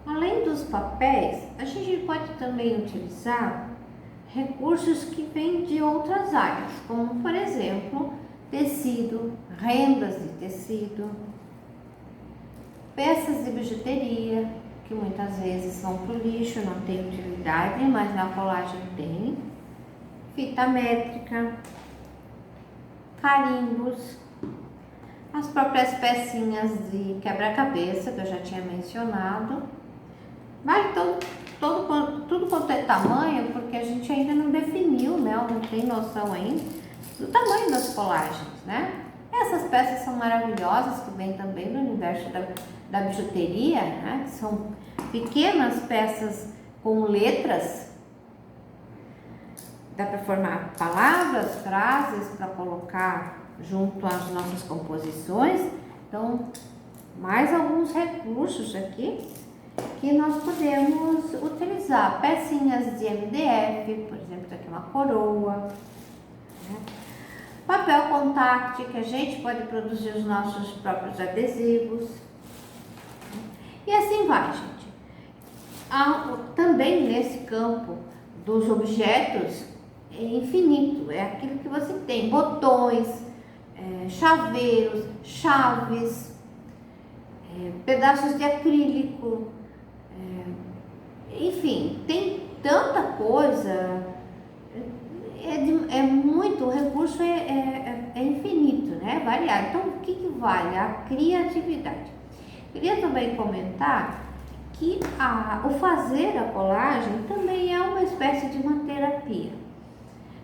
Além dos papéis, a gente pode também utilizar recursos que vêm de outras áreas, como por exemplo, tecido, rendas de tecido, peças de bijuteria, que muitas vezes vão para o lixo, não tem utilidade, mas na colagem tem, fita métrica, carimbos, as próprias pecinhas de quebra-cabeça que eu já tinha mencionado. Vai tudo quanto é tamanho, porque a gente ainda não definiu, né? Não tem noção ainda do tamanho das colagens, né? Essas peças são maravilhosas, que vêm também do universo da bijuteria, né? Que são pequenas peças com letras. Dá para formar palavras, frases para colocar junto às nossas composições. Então, mais alguns recursos aqui que nós podemos utilizar. Pecinhas de MDF, por exemplo, aqui uma coroa, né? Papel contact, que a gente pode produzir os nossos próprios adesivos, e assim vai, gente. Também nesse campo dos objetos é infinito, é aquilo que você tem, botões, chaveiros, chaves, pedaços de acrílico, enfim, tem tanta coisa, o recurso é infinito, né? Variado. Então, o que vale? A criatividade. Queria também comentar que o fazer a colagem também é uma espécie de uma terapia.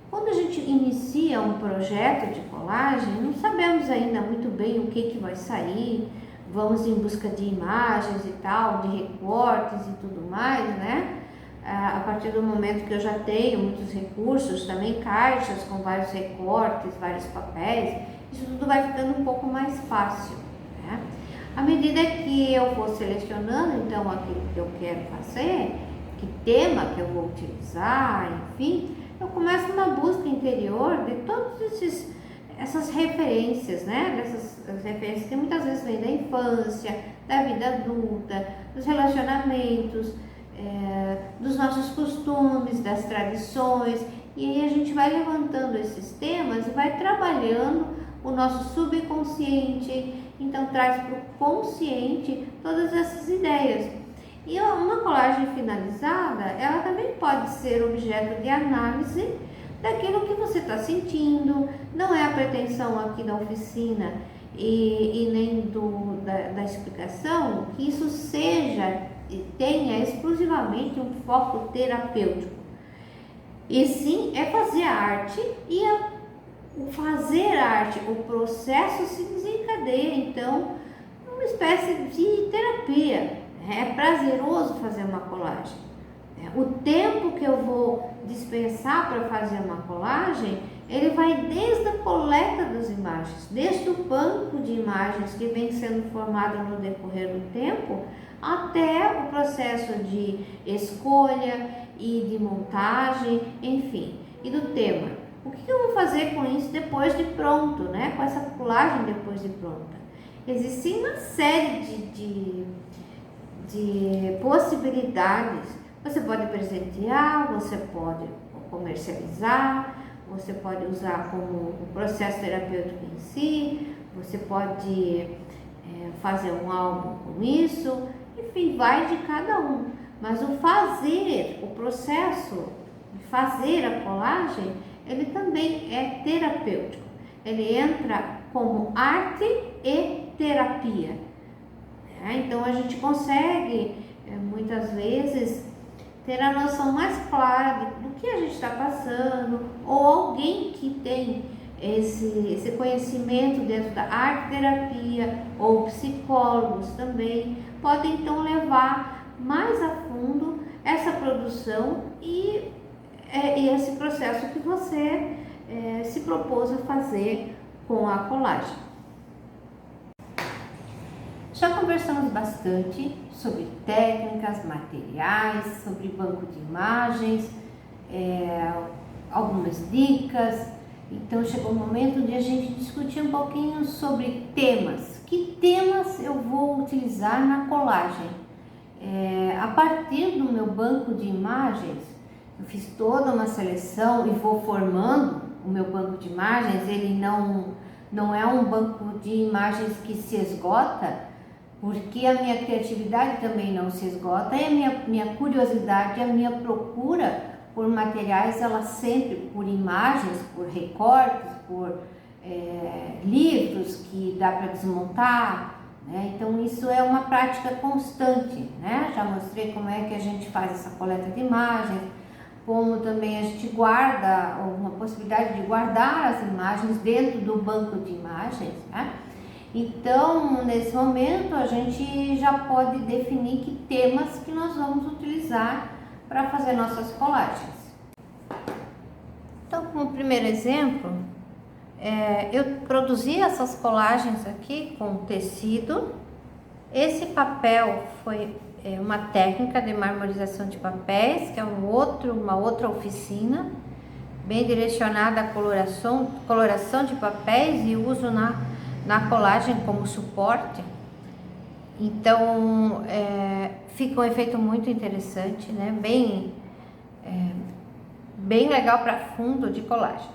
Quando a gente inicia um projeto de colagem, não sabemos ainda muito bem o que vai sair, vamos em busca de imagens e tal, de recortes e tudo mais, né? A partir do momento que eu já tenho muitos recursos, também caixas com vários recortes, vários papéis, isso tudo vai ficando um pouco mais fácil, né? À medida que eu vou selecionando, então, aquilo que eu quero fazer, que tema que eu vou utilizar, enfim, eu começo uma busca interior de todas essas referências, né? Dessas referências que muitas vezes vêm da infância, da vida adulta, dos relacionamentos, dos nossos costumes, das tradições, e aí a gente vai levantando esses temas e vai trabalhando o nosso subconsciente, então traz para o consciente todas essas ideias. E uma colagem finalizada, ela também pode ser objeto de análise daquilo que você está sentindo. Não é a pretensão aqui da oficina e nem da explicação que isso tenha exclusivamente um foco terapêutico. E sim, é fazer a arte e o fazer arte, o processo se desencadeia, então, uma espécie de terapia. É prazeroso fazer uma colagem. O tempo que eu vou dispensar para fazer uma colagem, ele vai desde a coleta das imagens, desde o banco de imagens que vem sendo formado no decorrer do tempo, até o processo de escolha e de montagem, enfim, e do tema. O que eu vou fazer com isso depois de pronto, né? Com essa colagem depois de pronta? Existe uma série de possibilidades. Você pode presentear, você pode comercializar, você pode usar como o processo terapêutico em si, você pode fazer um álbum com isso, enfim, vai de cada um. Mas o processo de fazer a colagem, ele também é terapêutico. Ele entra como arte e terapia. Então a gente consegue muitas vezes ter a noção mais clara do que a gente está passando, ou alguém que tem esse conhecimento dentro da arte terapia, ou psicólogos também, podem então levar mais a fundo essa produção e esse processo que você se propôs a fazer com a colagem. Já conversamos bastante sobre técnicas, materiais, sobre banco de imagens, algumas dicas. Então chegou o momento de a gente discutir um pouquinho sobre temas. Que temas eu vou utilizar na colagem? A partir do meu banco de imagens, eu fiz toda uma seleção e vou formando o meu banco de imagens. Ele não é um banco de imagens que se esgota, porque a minha criatividade também não se esgota, e a minha curiosidade, a minha procura por materiais, ela sempre, por imagens, por recortes, por livros que dá para desmontar, né? Então isso é uma prática constante, né? Já mostrei como é que a gente faz essa coleta de imagens, como também a gente guarda, uma possibilidade de guardar as imagens dentro do banco de imagens, né? Então, nesse momento, a gente já pode definir que temas que nós vamos utilizar para fazer nossas colagens. Então, como primeiro exemplo, eu produzi essas colagens aqui com tecido. Esse papel foi uma técnica de marmorização de papéis, que é uma outra oficina, bem direcionada à coloração de papéis e uso na colagem como suporte. Então fica um efeito muito interessante, né? Bem legal para fundo de colagem.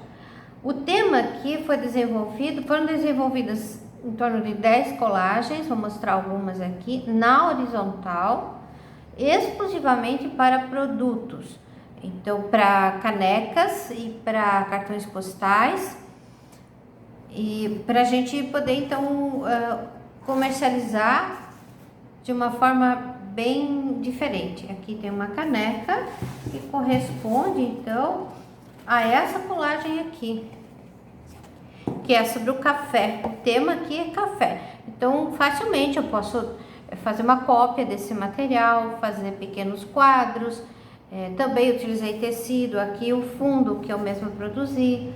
O tema aqui foram desenvolvidas em torno de 10 colagens, vou mostrar algumas aqui, na horizontal, exclusivamente para produtos. Então, para canecas e para cartões postais, e para a gente poder então comercializar de uma forma bem diferente. Aqui tem uma caneca que corresponde então a essa colagem aqui, que é sobre o café. O tema aqui é café, então facilmente eu posso fazer uma cópia desse material, fazer pequenos quadros. Também utilizei tecido, aqui o fundo que eu mesma produzi.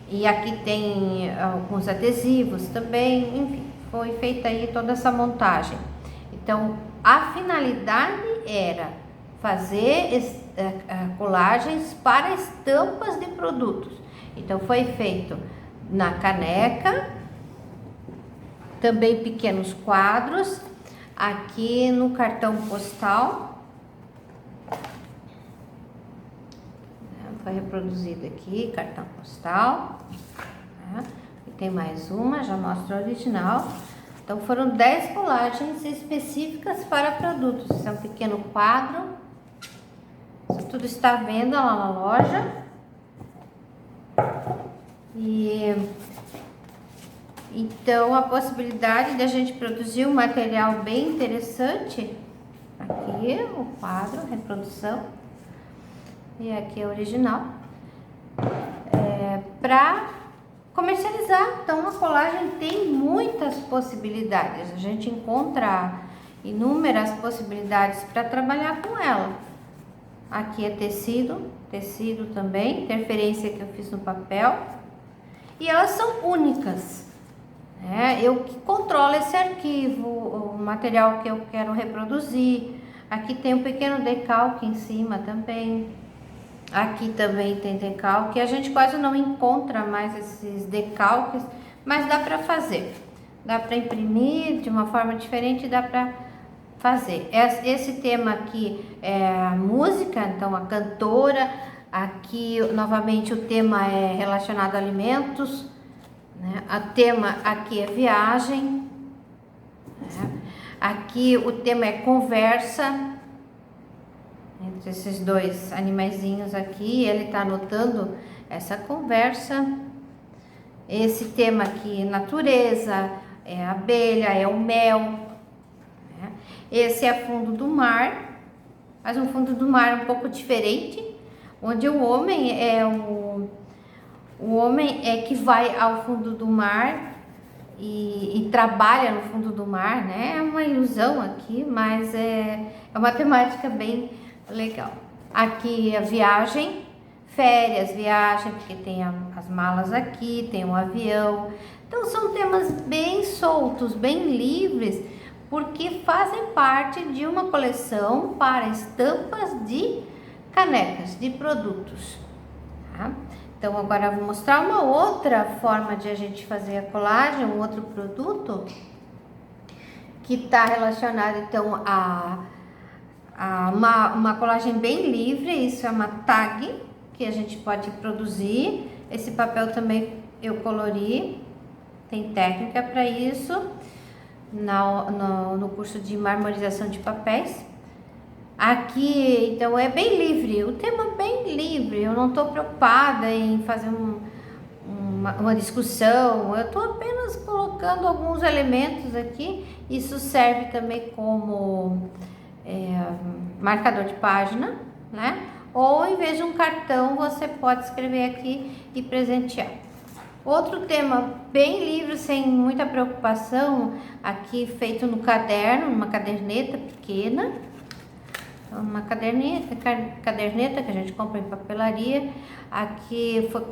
E aqui tem alguns adesivos também, enfim, foi feita aí toda essa montagem. Então, a finalidade era fazer colagens para estampas de produtos. Então, foi feito na caneca, também pequenos quadros, aqui no cartão postal. Foi reproduzido aqui, cartão postal, né? E tem mais uma, já mostra a original. Então foram 10 colagens específicas para produtos. Esse é um pequeno quadro. Isso tudo está à venda lá na loja. E então a possibilidade de a gente produzir um material bem interessante. Aqui o quadro, reprodução. E aqui é o original, para comercializar. Então a colagem tem muitas possibilidades, a gente encontra inúmeras possibilidades para trabalhar com ela. Aqui é tecido também, interferência que eu fiz no papel, e elas são únicas, né? Eu que controlo esse arquivo, o material que eu quero reproduzir. Aqui tem um pequeno decalque em cima também. Aqui também tem decalque, a gente quase não encontra mais esses decalques, mas dá para fazer. Dá para imprimir de uma forma diferente, dá para fazer. Esse tema aqui é a música, então a cantora. Aqui novamente o tema é relacionado a alimentos, né? O tema aqui é viagem, né? Aqui o tema é conversa. Entre esses dois animaizinhos aqui, ele está anotando essa conversa. Esse tema aqui, natureza, é a abelha, é o mel, né? Esse é fundo do mar, mas um fundo do mar um pouco diferente, onde o homem é que vai ao fundo do mar e trabalha no fundo do mar, né? É uma ilusão aqui, mas é uma temática bem legal. Aqui a viagem, férias, viagem, porque tem as malas aqui, tem um avião, Então são temas bem soltos, bem livres, porque fazem parte de uma coleção para estampas de canecas, de produtos. Tá? Então agora eu vou mostrar uma outra forma de a gente fazer a colagem, um outro produto que está relacionado então a uma colagem bem livre. Isso é uma tag que a gente pode produzir. Esse papel também eu colori, tem técnica para isso no curso de marmorização de papéis. Aqui então é bem livre, o tema é bem livre, eu não estou preocupada em fazer uma discussão, eu estou apenas colocando alguns elementos aqui. Isso serve também como marcador de página, né? Ou em vez de um cartão, você pode escrever aqui e presentear. Outro tema bem livre, sem muita preocupação, aqui feito no caderno, numa caderneta pequena. Uma caderneta que a gente compra em papelaria. Aqui foram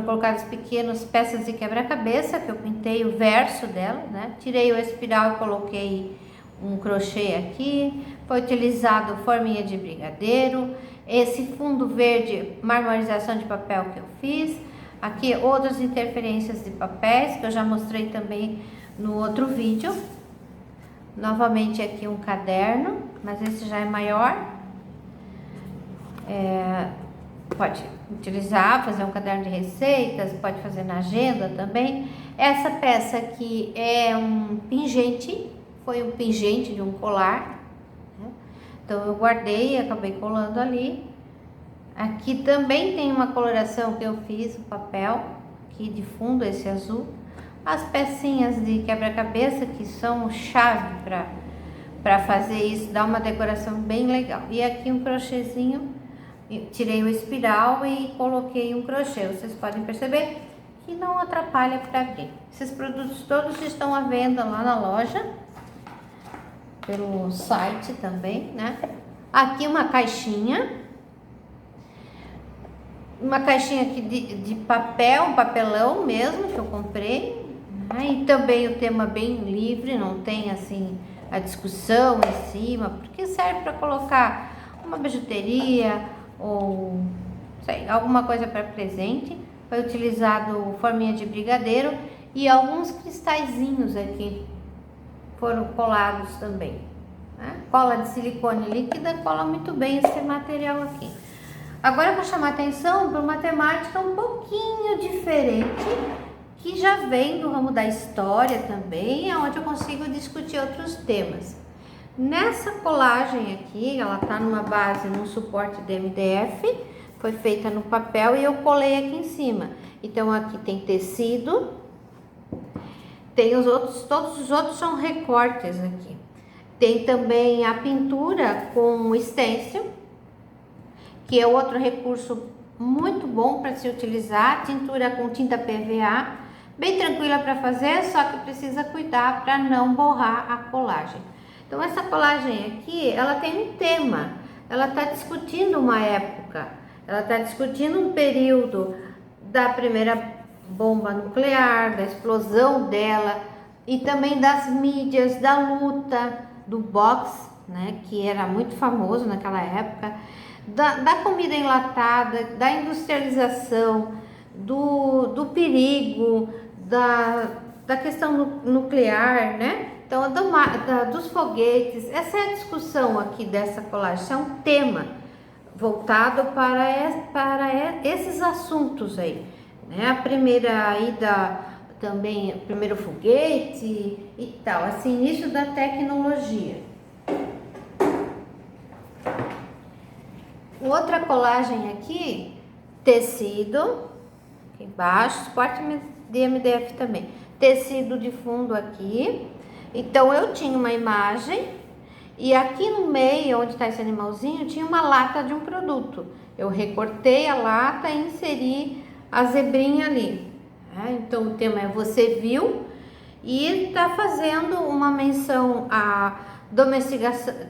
colocadas pequenas peças de quebra-cabeça, que eu pintei o verso dela, né? Tirei o espiral e coloquei um crochê aqui. Foi utilizado forminha de brigadeiro, esse fundo verde, marmorização de papel que eu fiz. Aqui outras interferências de papéis que eu já mostrei também no outro vídeo. Novamente aqui um caderno, mas esse já é maior. Pode utilizar, fazer um caderno de receitas, pode fazer na agenda também. Essa peça aqui é um pingente, foi um pingente de um colar, né? Então eu guardei e acabei colando ali. Aqui também tem uma coloração que eu fiz, o papel, aqui de fundo, esse azul. As pecinhas de quebra-cabeça que são chave para fazer isso, dá uma decoração bem legal. E aqui um crochêzinho, tirei o espiral e coloquei um crochê. Vocês podem perceber que não atrapalha para abrir. Esses produtos todos estão à venda lá na loja, pelo site também, né? Aqui uma caixinha aqui de papel, um papelão mesmo que eu comprei. E também o tema bem livre, não tem assim a discussão em cima, porque serve para colocar uma bijuteria ou sei, alguma coisa para presente. Foi utilizado forminha de brigadeiro e alguns cristalzinhos aqui foram colados também, né? Cola de silicone líquida cola muito bem esse material aqui. Agora eu vou chamar a atenção para uma temática um pouquinho diferente, que já vem do ramo da história também, onde eu consigo discutir outros temas. Nessa colagem aqui, ela tá numa base, num suporte de MDF, foi feita no papel e eu colei aqui em cima. Então aqui tem tecido, tem os outros, todos os outros são recortes aqui. Tem também a pintura com stencil, que é outro recurso muito bom para se utilizar, tintura com tinta PVA, bem tranquila para fazer, só que precisa cuidar para não borrar a colagem. Então essa colagem aqui, ela tem um tema, ela está discutindo uma época, ela está discutindo um período da primeira bomba nuclear, da explosão dela e também das mídias, da luta, do boxe, né, que era muito famoso naquela época, da comida enlatada, da industrialização, do perigo, da questão nuclear, né? Então, dos foguetes. Essa é a discussão aqui dessa colagem, isso é um tema voltado para esses assuntos aí, né? A primeira ida também, o primeiro foguete e tal, assim, início da tecnologia. Outra colagem aqui, tecido, aqui embaixo, suporte de MDF também, tecido de fundo aqui. Então eu tinha uma imagem e aqui no meio, onde está esse animalzinho, tinha uma lata de um produto. Eu recortei a lata e inseri a zebrinha ali. Então o tema é Você Viu, e está fazendo uma menção à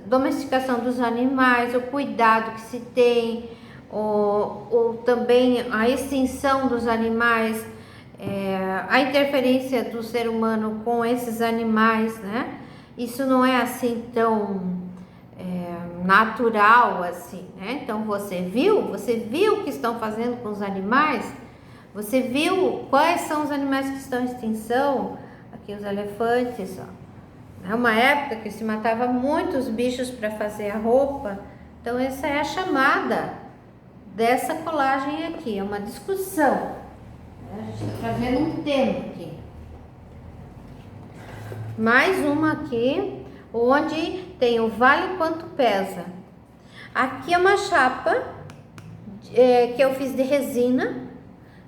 domesticação dos animais, o cuidado que se tem, ou também a extinção dos animais a interferência do ser humano com esses animais, né? Isso não é assim tão natural assim, né? Então você viu o que estão fazendo com os animais? Você viu quais são os animais que estão em extinção? Aqui os elefantes, ó. É uma época que se matava muitos bichos para fazer a roupa. Então essa é a chamada dessa colagem aqui, é uma discussão. A gente está trazendo um tema aqui. Mais uma aqui, onde tem o vale quanto pesa. Aqui é uma chapa que eu fiz de resina.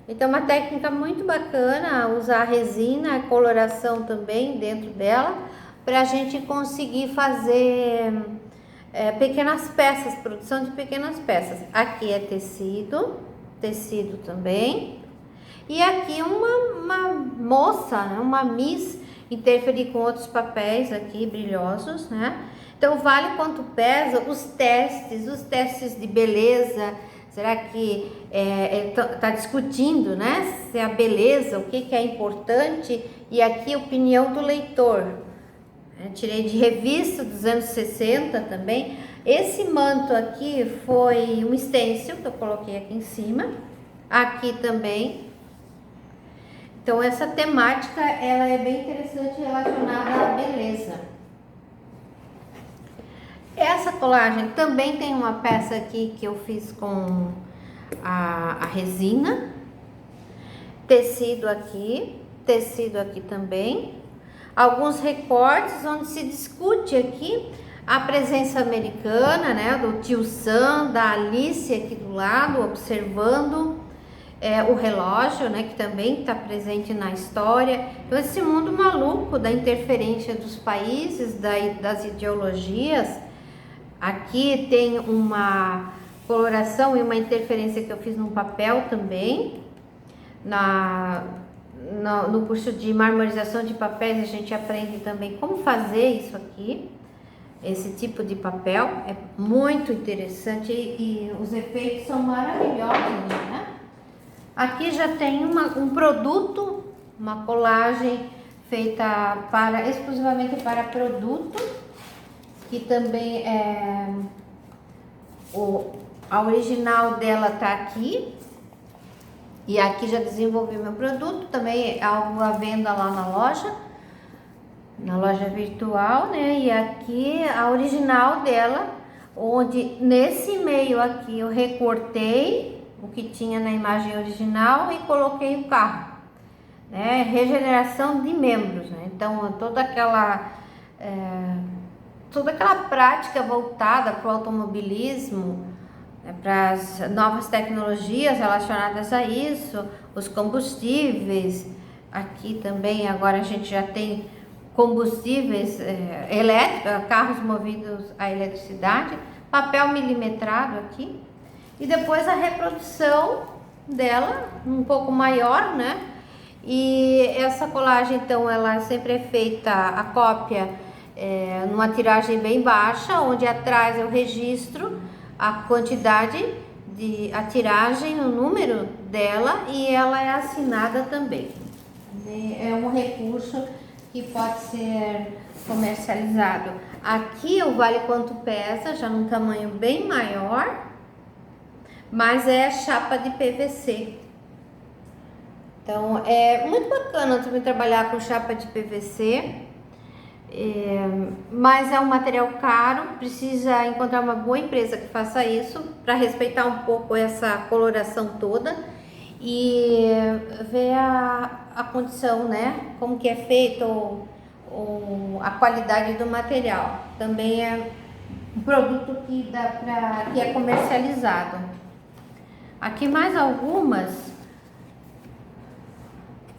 Então uma técnica muito bacana, usar a resina, a coloração também dentro dela, para a gente conseguir fazer pequenas peças, produção de pequenas peças. Aqui é tecido também. E aqui uma moça, né, uma miss, interferir com outros papéis aqui brilhosos, né? Então vale quanto pesa, os testes de beleza. Será que está discutindo, né? Se a beleza, o que é importante? E aqui a opinião do leitor. Tirei de revista dos anos 60 também. Esse manto aqui foi um stencil que eu coloquei aqui em cima. Aqui também. Então essa temática ela é bem interessante, relacionada à beleza. Essa colagem também tem uma peça aqui que eu fiz com a resina, tecido aqui também, alguns recortes onde se discute aqui a presença americana, né, do tio Sam, da Alice aqui do lado, observando o relógio, né, que também está presente na história. Então esse mundo maluco da interferência dos países, das ideologias. Aqui tem uma coloração e uma interferência que eu fiz num papel também. No curso de marmorização de papéis a gente aprende também como fazer isso aqui. Esse tipo de papel é muito interessante e os efeitos são maravilhosos, né? Aqui já tem um produto, uma colagem feita exclusivamente para produto, que também a original dela tá aqui, e aqui já desenvolvi meu produto, também é algo à venda lá na loja virtual, né? E aqui a original dela, onde nesse meio aqui eu recortei o que tinha na imagem original e coloquei o carro, né? Regeneração de membros, né? Então toda aquela prática voltada para o automobilismo, né, para as novas tecnologias relacionadas a isso, os combustíveis. Aqui também agora a gente já tem combustíveis elétricos, carros movidos a eletricidade, papel milimetrado aqui, e depois a reprodução dela um pouco maior, né? E essa colagem, então, ela sempre é feita a cópia numa tiragem bem baixa, onde atrás eu registro a quantidade a tiragem, o número dela, e ela é assinada também. É um recurso que pode ser comercializado. Aqui o vale quanto pesa, já num tamanho bem maior, mas é chapa de PVC. Então é muito bacana também trabalhar com chapa de PVC, mas é um material caro, precisa encontrar uma boa empresa que faça isso para respeitar um pouco essa coloração toda e ver a condição, né, como que é feito, a qualidade do material. Também é um produto que é comercializado. Aqui mais algumas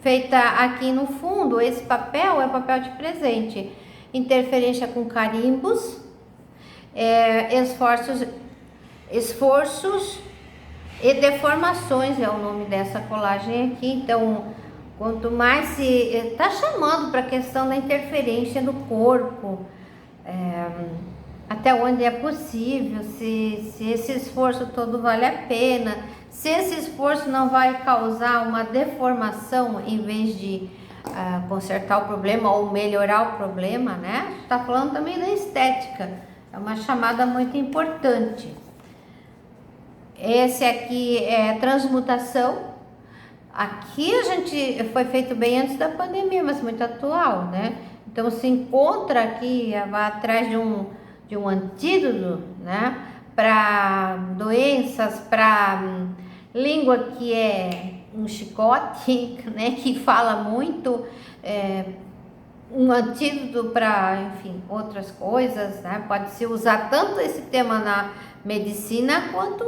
feita aqui no fundo. Esse papel é papel de presente, interferência com carimbos, esforços e deformações é o nome dessa colagem aqui. Então, quanto mais se está chamando para a questão da interferência do corpo, até onde é possível, se esse esforço todo vale a pena, se esse esforço não vai causar uma deformação em vez de consertar o problema ou melhorar o problema, né? Está falando também da estética, é uma chamada muito importante. Esse aqui é transmutação. Aqui a gente foi feito bem antes da pandemia, mas muito atual, né? Então se encontra aqui, vai atrás de um antídoto, né? Para doenças, para língua que é um chicote, né? Que fala muito, um antídoto para, enfim, outras coisas, né? Pode-se usar tanto esse tema na medicina quanto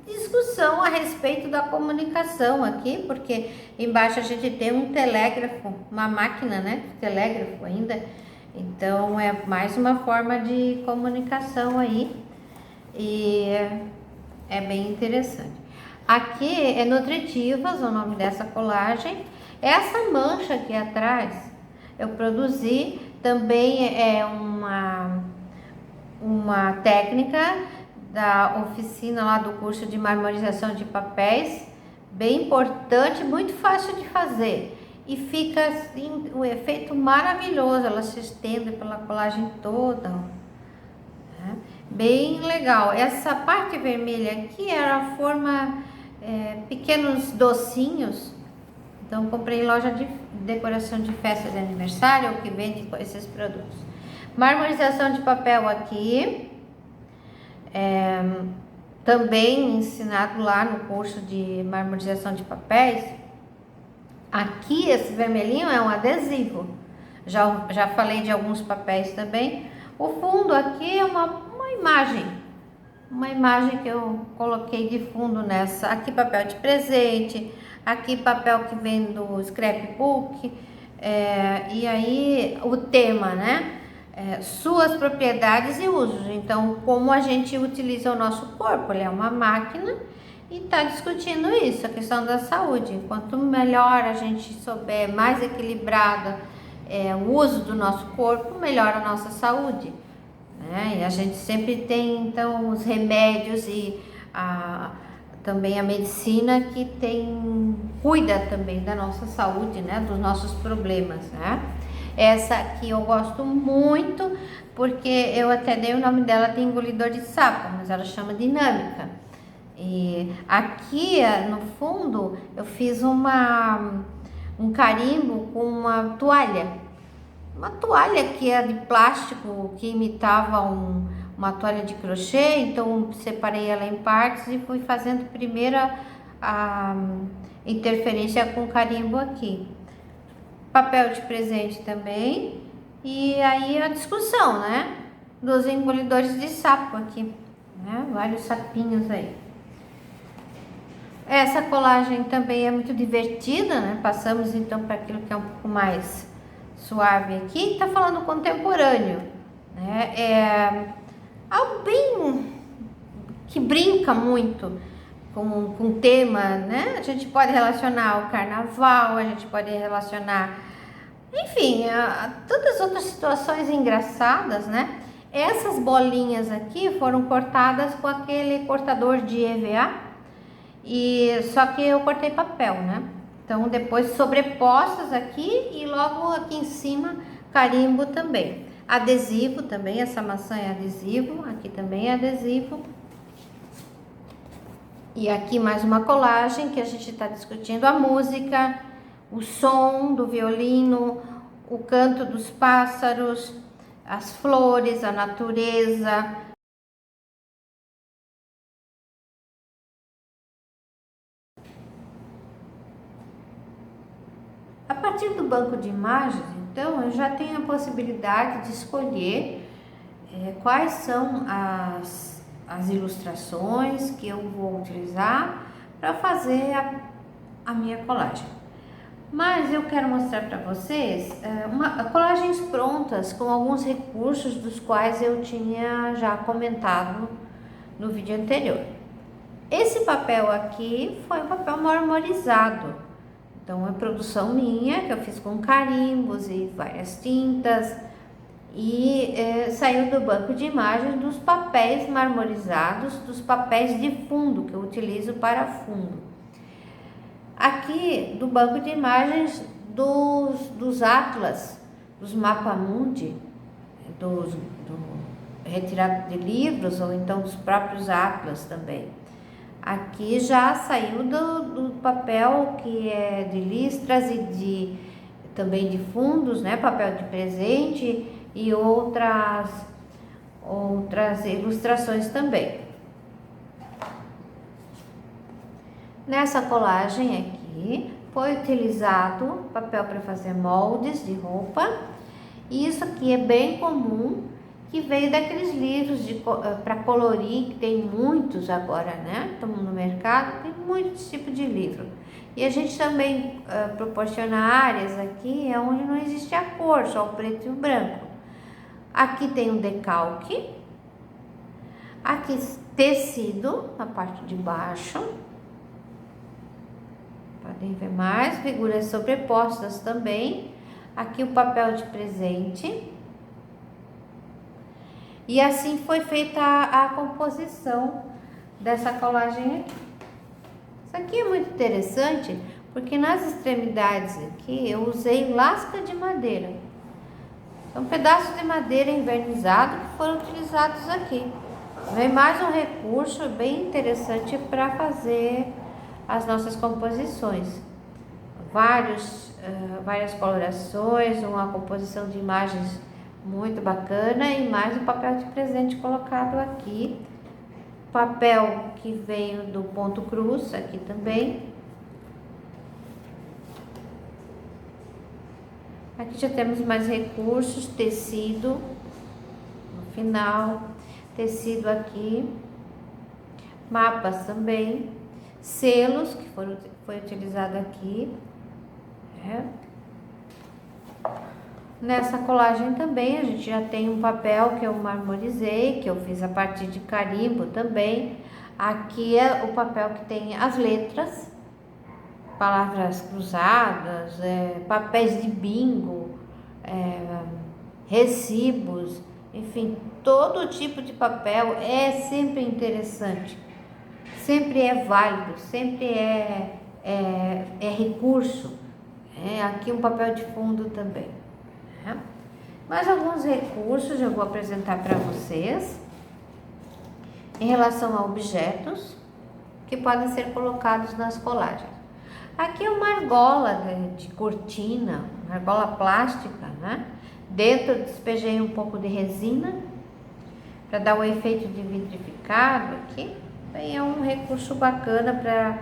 discussão a respeito da comunicação aqui, porque embaixo a gente tem um telégrafo, uma máquina, né? Telégrafo ainda. Então é mais uma forma de comunicação aí e é bem interessante. Aqui é Nutritivas, o nome dessa colagem. Essa mancha aqui atrás eu produzi, também é uma técnica da oficina lá do curso de marmorização de papéis, bem importante, muito fácil de fazer e fica assim, o efeito maravilhoso, ela se estende pela colagem toda, né? Bem legal. Essa parte vermelha aqui era forma pequenos docinhos, então comprei em loja de decoração de festa de aniversário que vende esses produtos. Marmorização de papel aqui, também ensinado lá no curso de marmorização de papéis. Aqui esse vermelhinho é um adesivo, já falei de alguns papéis também. O fundo aqui é uma imagem que eu coloquei de fundo nessa. Aqui papel de presente, aqui papel que vem do scrapbook, e aí o tema, né? Suas propriedades e usos. Então, como a gente utiliza o nosso corpo, ele é uma máquina e está discutindo isso, a questão da saúde. Quanto melhor a gente souber, mais equilibrada o uso do nosso corpo, melhor a nossa saúde, né? E a gente sempre tem, então, os remédios e também a medicina que cuida também da nossa saúde, né? Dos nossos problemas, né? Essa aqui eu gosto muito, porque eu até dei o nome dela de engolidor de sapo, mas ela chama dinâmica. E aqui no fundo eu fiz um carimbo com uma toalha que é de plástico, que imitava uma toalha de crochê. Então separei ela em partes e fui fazendo primeiro a interferência com carimbo aqui. Papel de presente também, e aí a discussão, né, dos engolidores de sapo aqui, né, vários sapinhos aí. Essa colagem também é muito divertida, né, passamos então para aquilo que é um pouco mais suave aqui. Tá falando contemporâneo, né, é algo bem que brinca muito com o tema, né? A gente pode relacionar o carnaval, a gente pode relacionar, enfim, a tantas outras situações engraçadas, né? Essas bolinhas aqui foram cortadas com aquele cortador de EVA, só que eu cortei papel, né? Então depois sobrepostas aqui e logo aqui em cima carimbo também. Adesivo também, essa maçã é adesivo, aqui também é adesivo. E aqui mais uma colagem que a gente está discutindo a música, o som do violino, o canto dos pássaros, as flores, a natureza. A partir do banco de imagens, então, eu já tenho a possibilidade de escolher quais são as ilustrações que eu vou utilizar para fazer a minha colagem. Mas eu quero mostrar para vocês colagens prontas com alguns recursos dos quais eu tinha já comentado no vídeo anterior. Esse papel aqui foi um papel marmorizado, então é produção minha, que eu fiz com carimbos e várias tintas. e saiu do banco de imagens dos papéis marmorizados, dos papéis de fundo que eu utilizo para fundo. Aqui do banco de imagens dos atlas, dos mapamundi, retirado de livros ou então dos próprios atlas também. Aqui já saiu do papel que é de listras e também de fundos, né? Papel de presente e outras ilustrações também. Nessa colagem aqui foi utilizado papel para fazer moldes de roupa. E isso aqui é bem comum, que veio daqueles livros para colorir, que tem muitos agora, né? Estão no mercado, tem muitos tipos de livro. E a gente também proporciona áreas aqui onde não existe a cor, só o preto e o branco. Aqui tem um decalque, aqui tecido na parte de baixo. Podem ver mais figuras sobrepostas também. Aqui o papel de presente. E assim foi feita a composição dessa colagem aqui. Isso aqui é muito interessante, porque nas extremidades aqui eu usei lasca de madeira. São pedaços de madeira envernizado que foram utilizados aqui. Vem mais um recurso bem interessante para fazer as nossas composições. Várias colorações, uma composição de imagens muito bacana e mais um papel de presente colocado aqui. Papel que veio do ponto cruz aqui também. Aqui já temos mais recursos, tecido no final, tecido aqui, mapas também, selos que foi utilizado aqui. Nessa colagem também a gente já tem um papel que eu marmorizei, que eu fiz a partir de carimbo também. Aqui é o papel que tem as letras, palavras cruzadas, papéis de bingo, recibos, enfim, todo tipo de papel é sempre interessante, sempre é válido, sempre é recurso. Aqui um papel de fundo também. Mais alguns recursos eu vou apresentar para vocês em relação a objetos que podem ser colocados nas colagens. Aqui é uma argola de cortina, uma argola plástica, né? Dentro despejei um pouco de resina para dar o efeito de vitrificado aqui. Também é um recurso bacana para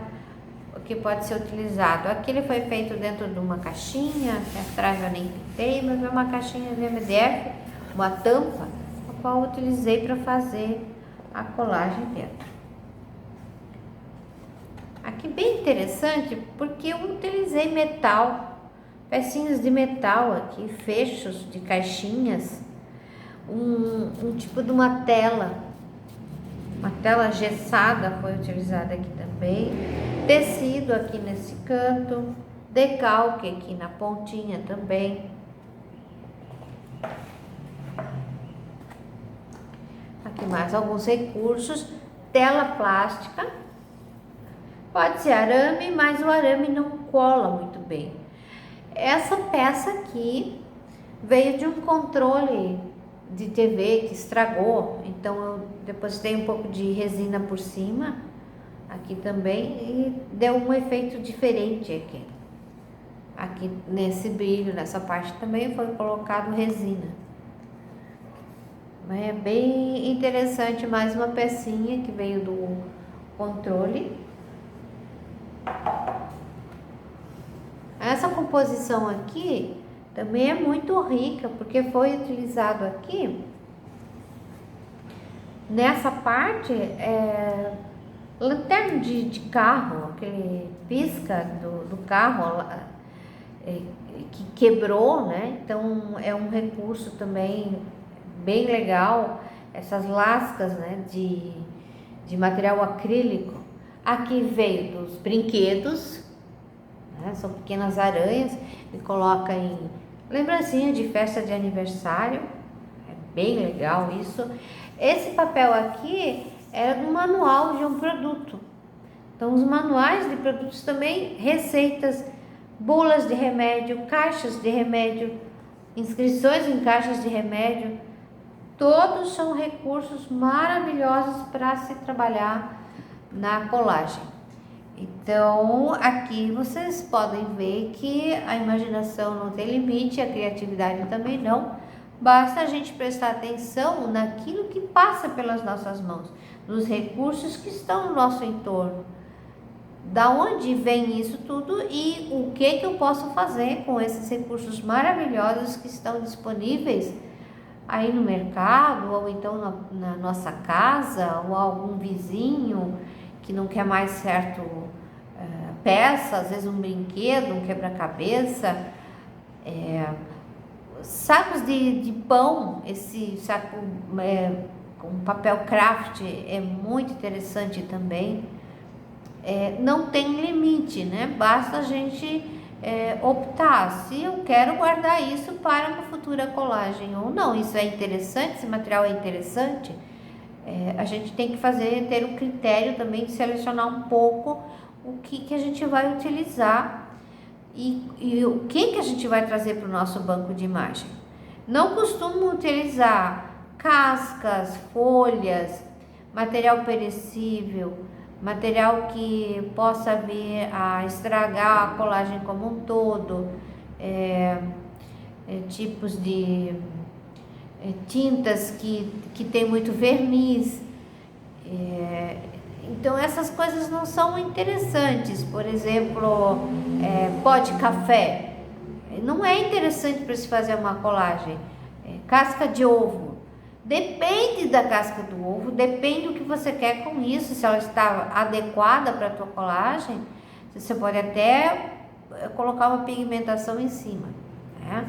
que pode ser utilizado. Aqui ele foi feito dentro de uma caixinha, que atrás eu nem pintei, mas é uma caixinha de MDF, uma tampa, a qual eu utilizei para fazer a colagem dentro. Aqui bem interessante, porque eu utilizei metal, pecinhas de metal aqui, fechos de caixinhas, um tipo de uma tela gessada foi utilizada aqui também, tecido aqui nesse canto, decalque aqui na pontinha também. Aqui mais alguns recursos, tela plástica, pode ser arame, mas o arame não cola muito bem. Essa peça aqui veio de um controle de TV que estragou, então eu depositei um pouco de resina por cima, aqui também, e deu um efeito diferente aqui. Aqui nesse brilho, nessa parte também foi colocado resina. É bem interessante, mais uma pecinha que veio do controle. Essa composição aqui também é muito rica, porque foi utilizado aqui, nessa parte, lanterna de carro, aquele pisca do carro que quebrou, né? Então é um recurso também bem legal, essas lascas, né, de material acrílico. Aqui veio dos brinquedos, né? São pequenas aranhas, e coloca em lembrancinha de festa de aniversário. bem legal isso. Esse papel aqui era do manual de um produto. Então, os manuais de produtos também, receitas, bulas de remédio, caixas de remédio, inscrições em caixas de remédio, todos são recursos maravilhosos para se trabalhar na colagem. Então, aqui vocês podem ver que a imaginação não tem limite, a criatividade também não. Basta a gente prestar atenção naquilo que passa pelas nossas mãos, nos recursos que estão no nosso entorno. Da onde vem isso tudo e o que eu posso fazer com esses recursos maravilhosos que estão disponíveis aí no mercado, ou então na nossa casa, ou algum vizinho que não quer mais certo peça, às vezes um brinquedo, um quebra-cabeça, sacos de pão, esse saco com papel craft é muito interessante também. Não tem limite, né? Basta a gente optar se eu quero guardar isso para uma futura colagem ou não. Isso é interessante, esse material é interessante. A gente tem que ter um critério também de selecionar um pouco o que a gente vai utilizar e o que a gente vai trazer para o nosso banco de imagem. Não costumo utilizar cascas, folhas, material perecível, material que possa vir a estragar a colagem como um todo, tipos de tintas que tem muito verniz. Então essas coisas não são interessantes. Por exemplo, pó de café não é interessante para se fazer uma colagem. Casca de ovo, depende da casca do ovo, depende do que você quer com isso, se ela está adequada para a tua colagem. Você pode até colocar uma pigmentação em cima, né?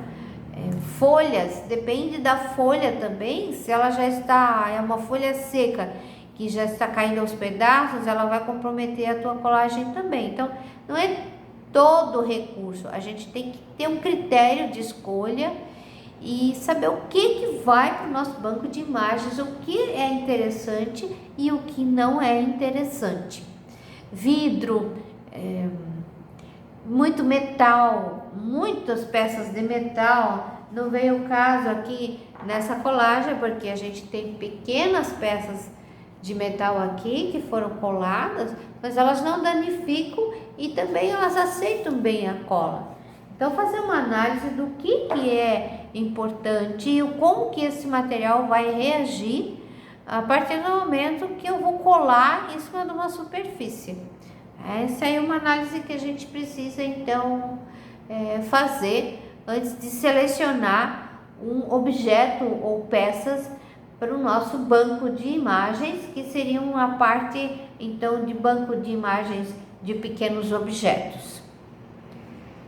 Folhas, depende da folha também, se ela já está, uma folha seca que já está caindo aos pedaços, ela vai comprometer a tua colagem também. Então, não é todo recurso, a gente tem que ter um critério de escolha e saber o que vai para o nosso banco de imagens, o que é interessante e o que não é interessante. Vidro, muito metal, muitas peças de metal. Não veio o caso aqui nessa colagem, porque a gente tem pequenas peças de metal aqui que foram coladas, mas elas não danificam e também elas aceitam bem a cola. Então, fazer uma análise do que é importante e como que esse material vai reagir a partir do momento que eu vou colar em cima de uma superfície. Essa aí é uma análise que a gente precisa, então, fazer antes de selecionar um objeto ou peças para o nosso banco de imagens, que seriam a parte, então, de banco de imagens de pequenos objetos.